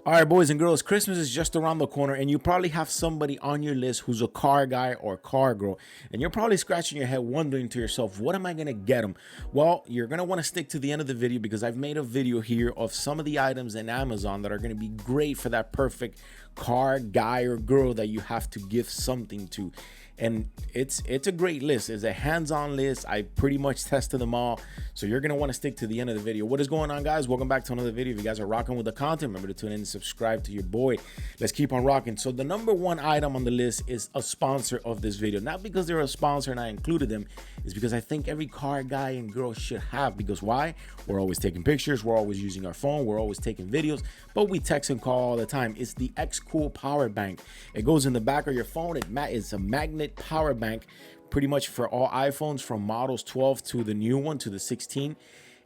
All right, boys and girls, Christmas is just around the corner, and you probably have somebody on your list who's a car guy or car girl, and you're probably scratching your head wondering to yourself, what am I going to get them? Well, you're going to want to stick to the end of the video because I've made a video here of some of the items in Amazon that are going to be great for that perfect car guy or girl that you have to give something to. And it's a great list. It's a hands-on list. I pretty much tested them all, so you're gonna want to stick to the end of the video. What is going on, guys? Welcome back to another video. If you guys are rocking with the content, remember to tune in and subscribe to your boy. Let's keep on rocking. So the number one item on the list is a sponsor of this video, not because they're a sponsor and I included them, is because I think every car guy and girl should have. Because why? We're always taking pictures, we're always using our phone, we're always taking videos, but we text and call all the time. It's the XCool power bank. It goes in the back of your phone. It's a magnet power bank, pretty much for all iPhones from models 12 to the new one to the 16,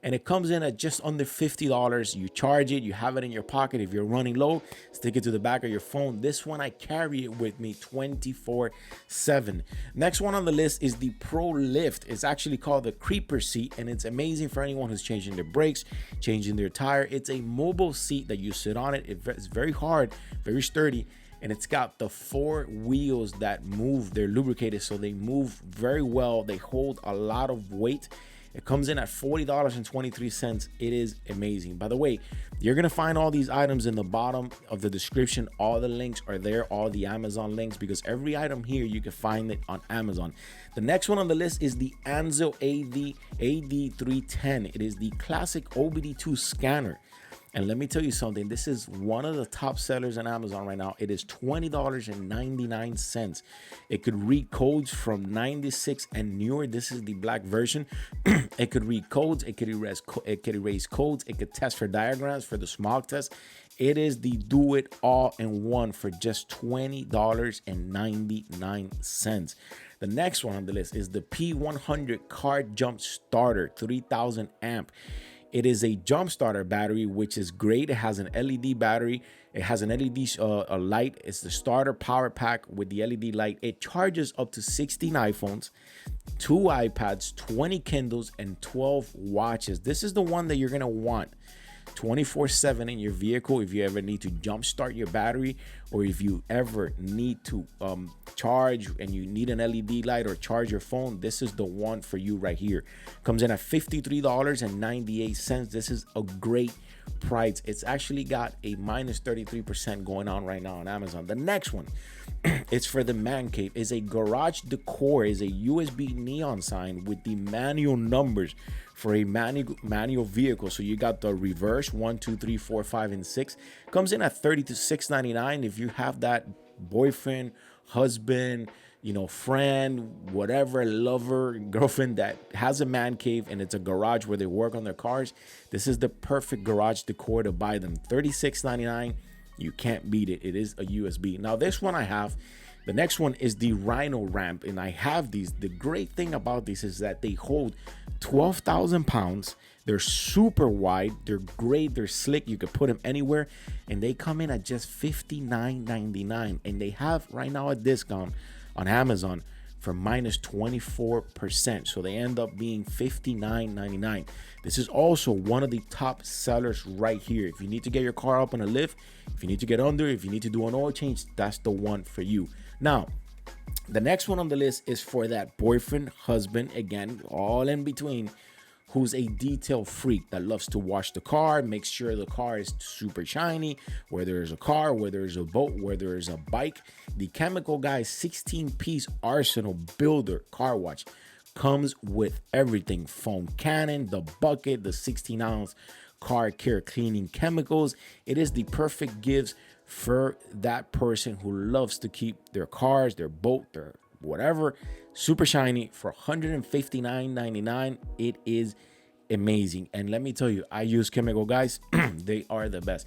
and it comes in at just under $50. You charge it, you have it in your pocket. If you're running low, stick it to the back of your phone. This one, I carry it with me 24/7. Next one on the list is the Pro Lift. It's actually called the Creeper seat, and it's amazing for anyone who's changing their brakes, changing their tire. It's a mobile seat that you sit on it. It's very hard, very sturdy, and it's got the 4 wheels that move. They're lubricated, so they move very well. They hold a lot of weight. It comes in at $40.23. It is amazing. By the way, you're gonna find all these items in the bottom of the description. All the links are there, all the Amazon links, because every item here you can find it on Amazon. The next one on the list is the Anso AD310. It is the classic OBD2 scanner. And let me tell you something, this is one of the top sellers on Amazon right now. It is $20.99. It could read codes from 96 and newer. This is the black version. It could read codes, it could erase codes, it could test for diagrams for the smog test. It is the do it all in one for just $20.99. The next one on the list is the P100 car jump starter, 3000 amp. It is a jump starter battery, which is great. It has an LED battery. It has an LED light. It's the starter power pack with the LED light. It charges up to 16 iPhones, 2 iPads, 20 Kindles, and 12 watches. This is the one that you're gonna want 24/7 in your vehicle if you ever need to jumpstart your battery, or if you ever need to charge and you need an LED light or charge your phone. This is the one for you right here. Comes in at $53.98. This is a great price. It's actually got a minus 33% going on right now on Amazon. The next one, it's for the man cave. Is a garage decor. Is a USB neon sign with the manual numbers for a manual vehicle. So you got the reverse 1, 2, 3, 4, 5, and 6. Comes in at $36.99. If you have that boyfriend, husband, friend, whatever, lover, girlfriend that has a man cave and it's a garage where they work on their cars, this is the perfect garage decor to buy them. $36.99. You can't beat it. It is a USB. Now this one I have. The next one is the Rhino ramp, and I have these. The great thing about these is that they hold 12,000 pounds. They're super wide. They're great. They're slick. You could put them anywhere, and they come in at just $59.99. And they have right now a discount on Amazon for minus 24%. So they end up being $59.99. This is also one of the top sellers right here. If you need to get your car up on a lift, if you need to get under, if you need to do an oil change, that's the one for you. Now, the next one on the list is for that boyfriend, husband, again, all in between, who's a detail freak that loves to wash the car, make sure the car is super shiny, whether it's a car, whether it's a boat, whether it's a bike. The Chemical Guy 16-piece Arsenal Builder car wash comes with everything: foam cannon, the bucket, the 16-ounce car care cleaning chemicals. It is the perfect gift for that person who loves to keep their cars, their boat, their whatever super shiny for $159.99. It is amazing. And let me tell you, I use Chemical Guys. They are the best.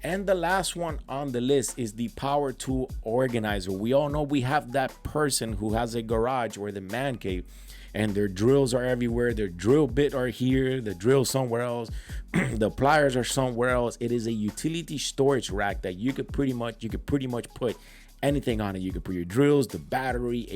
And the last one on the list is the Power Tool Organizer. We all know we have that person who has a garage or the man cave, and their drills are everywhere. Their drill bit are here, the drill somewhere else, the pliers are somewhere else. It is a utility storage rack that you could pretty much put anything on it. You can put your drills, the battery,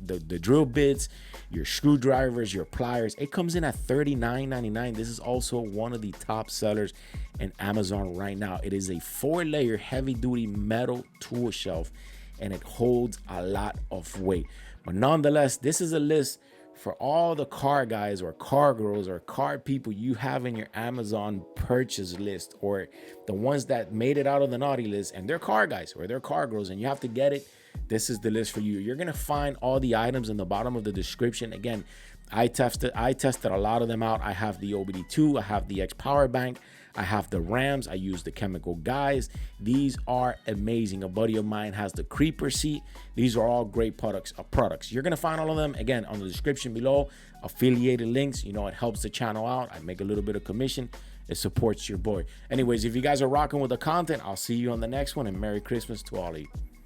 the drill bits, your screwdrivers, your pliers. It comes in at $39.99. This is also one of the top sellers in Amazon right now. It is a 4-layer heavy-duty metal tool shelf, and it holds a lot of weight. But nonetheless, this is a list for all the car guys or car girls or car people you have in your Amazon purchase list, or the ones that made it out of the naughty list and they're car guys or they're car girls and you have to get it. This is the list for you. You're gonna find all the items in the bottom of the description. Again, I tested a lot of them out. I have the OBD2, I have the X Power Bank, I have the Rams, I use the Chemical Guys. These are amazing. A buddy of mine has the Creeper seat. These are all great products. You're gonna find all of them again on the description below. Affiliated links. You know, it helps the channel out. I make a little bit of commission. It supports your boy. Anyways, if you guys are rocking with the content, I'll see you on the next one, and Merry Christmas to all of you.